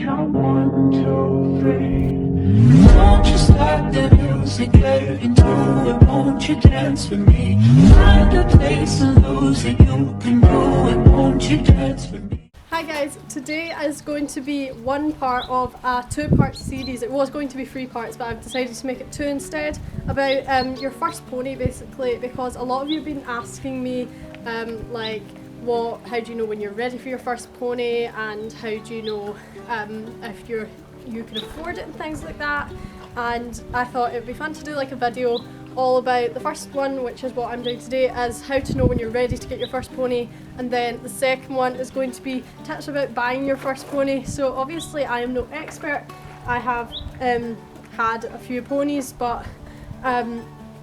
count 1, 2, 3. Don't just let the music get into it. Won't you dance with me? Find a place to lose it. You can do it. Won't you dance with me? Hi guys, today is going to be one part of a two-part series. It was going to be 3 parts, but I've decided to make it 2 instead, about your first pony basically, because a lot of you have been asking me like how do you know when you're ready for your first pony, and how do you know if you can afford it and things like that. And I thought it would be fun to do like a video all about the first one, which is what I'm doing today, is how to know when you're ready to get your first pony, and then the second one is going to be tips about buying your first pony. So obviously I am no expert. I have had a few ponies, but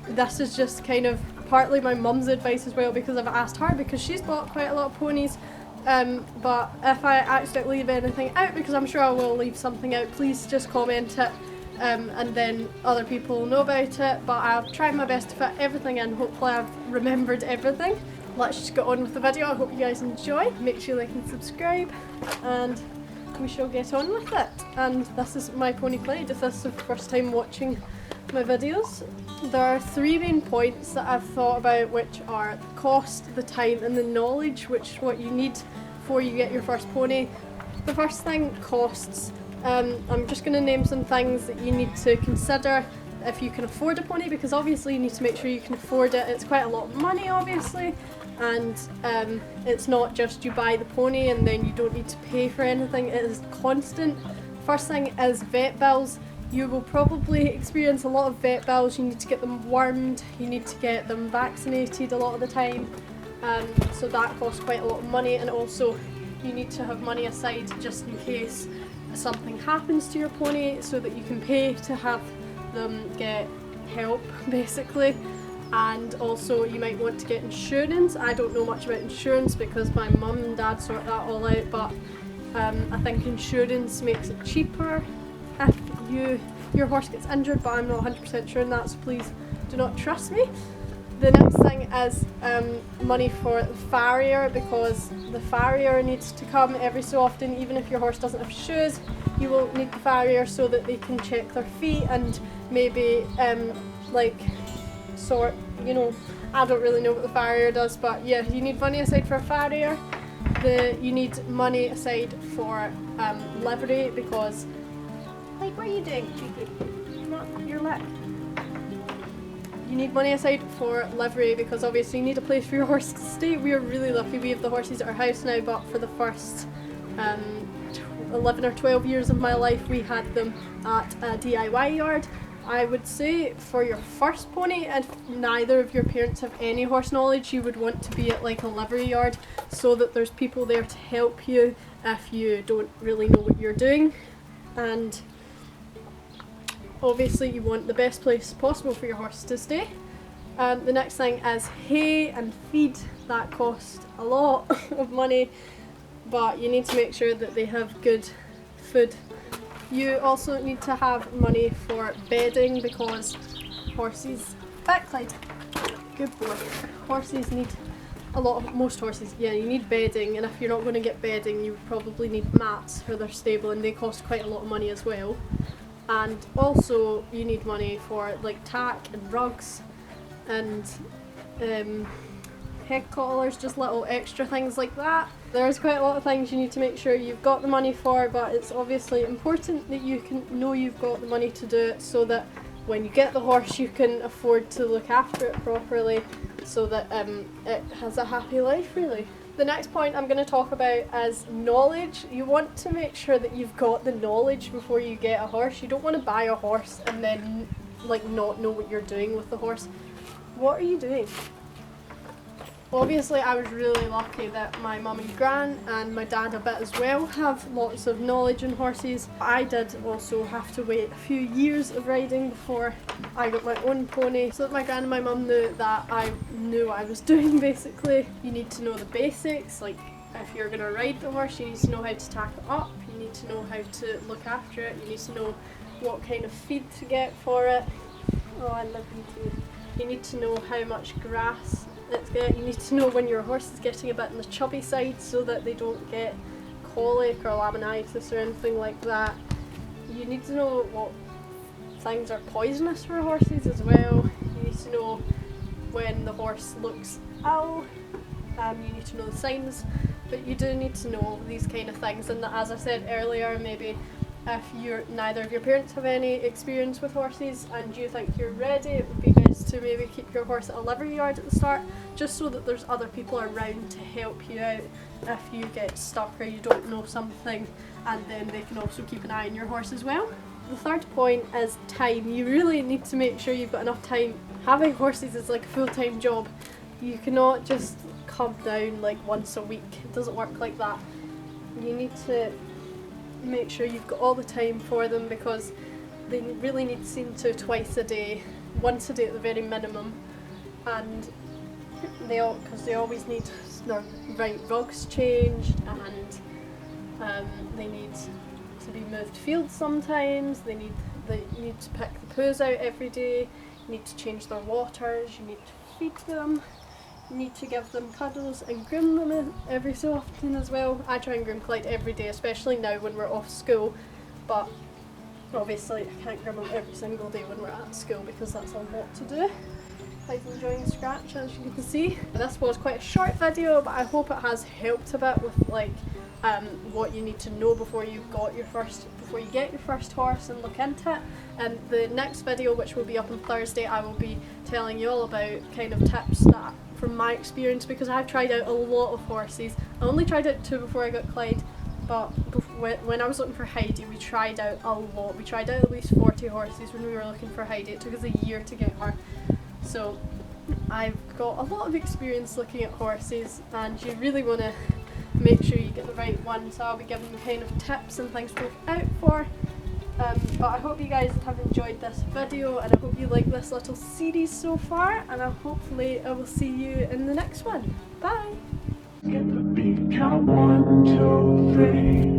this is just kind of partly my mum's advice as well, because I've asked her, because she's bought quite a lot of ponies. But if I accidentally leave anything out, because I'm sure I will leave something out, please just comment it. And then other people will know about it, but I've tried my best to fit everything in. Hopefully I've remembered everything. Let's just get on with the video. I hope you guys enjoy. Make sure you like and subscribe, and we shall get on with it. And this is my pony Clyde, if this is the first time watching my videos. There are 3 main points that I've thought about, which are the cost, the time and the knowledge, which what you need before you get your first pony. The first thing, costs. I'm just going to name some things that you need to consider if you can afford a pony, because obviously you need to make sure you can afford it. It's quite a lot of money obviously, and it's not just you buy the pony and then you don't need to pay for anything. It is constant. First thing is vet bills. You will probably experience a lot of vet bills. You need to get them wormed, you need to get them vaccinated a lot of the time, so that costs quite a lot of money. And also you need to have money aside just in case something happens to your pony, so that you can pay to have them get help basically. And also you might want to get insurance. I don't know much about insurance because my mum and dad sort that all out, but I think insurance makes it cheaper if your horse gets injured, but I'm not 100% sure on that, so please do not trust me. The next thing is money for the farrier, because the farrier needs to come every so often. Even if your horse doesn't have shoes, you will need the farrier so that they can check their feet and maybe like sort, you know, I don't really know what the farrier does, but yeah, you need money aside for a farrier. You need money aside for livery, because like, what are you doing, Cheeky? Not your leg. You need money aside for livery, because obviously you need a place for your horse to stay. We are really lucky, we have the horses at our house now, but for the first 11 or 12 years of my life we had them at a DIY yard. I would say for your first pony, if neither of your parents have any horse knowledge, you would want to be at like a livery yard, so that there's people there to help you if you don't really know what you're doing. And obviously you want the best place possible for your horse to stay. The next thing is hay and feed. That cost a lot of money, but you need to make sure that they have good food. You also need to have money for bedding, because horses, back Clyde, good boy, horses need a lot of, most horses, yeah, you need bedding, and if you're not going to get bedding you probably need mats for their stable, and they cost quite a lot of money as well. And also you need money for like tack and rugs and head collars, just little extra things like that. There's quite a lot of things you need to make sure you've got the money for, but it's obviously important that you can know you've got the money to do it, so that when you get the horse you can afford to look after it properly, so that it has a happy life really. The next point I'm going to talk about is knowledge. You want to make sure that you've got the knowledge before you get a horse. You don't want to buy a horse and then like not know what you're doing with the horse. What are you doing? Obviously I was really lucky that my mum and gran, and my dad a bit as well, have lots of knowledge on horses. I did also have to wait a few years of riding before I got my own pony, so that my gran and my mum knew that I knew what I was doing basically. You need to know the basics, like if you're going to ride the horse you need to know how to tack it up, you need to know how to look after it, you need to know what kind of feed to get for it. Oh, I love you too. You need to know how much grass it's getting. You need to know when your horse is getting a bit on the chubby side, so that they don't get colic or laminitis or anything like that, you need to know what things are poisonous for horses as well. You need to know when the horse looks ill, you need to know the signs, but you do need to know these kind of things. And as I said earlier, maybe if neither of your parents have any experience with horses and you think you're ready, it would be best to maybe keep your horse at a livery yard at the start, just so that there's other people around to help you out if you get stuck or you don't know something, and then they can also keep an eye on your horse as well. The third point is time. You really need to make sure you've got enough time. Having horses is like a full-time job. You cannot just come down like once a week. It doesn't work like that. You need to make sure you've got all the time for them, because they really need seen to twice a day, once a day at the very minimum, and because they always need their right rugs changed, and they need to be moved fields sometimes. They need to pick the poos out every day. You need to change their waters. You need to feed them. You need to give them cuddles and groom them every so often as well. I try and groom Clyde every day, especially now when we're off school, but obviously I can't groom him every single day when we're at school because that's a lot to do. Clyde's enjoying scratch, as you can see. This was quite a short video, but I hope it has helped a bit with like what you need to know before you get your first horse and look into it. And the next video, which will be up on Thursday, I will be telling you all about kind of tips that from my experience, because I've tried out a lot of horses. I only tried out 2 before I got Clyde, but when I was looking for Heidi, we tried out a lot. We tried out at least 40 horses when we were looking for Heidi. It took us a year to get her. So I've got a lot of experience looking at horses, and you really want to make sure you get the right one. So I'll be giving you kind of tips and things to look out for. But I hope you guys have enjoyed this video, and I hope you like this little series so far, and hopefully I will see you in the next one. Bye! Get the beat, count 1, 2, 3.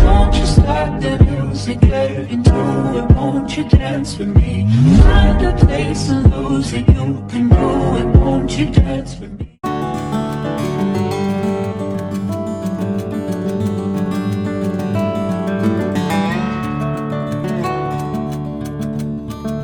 Don't you stop the music, get into it. Won't you dance with me? Find a place and lose it. You can do it. Won't you dance with me?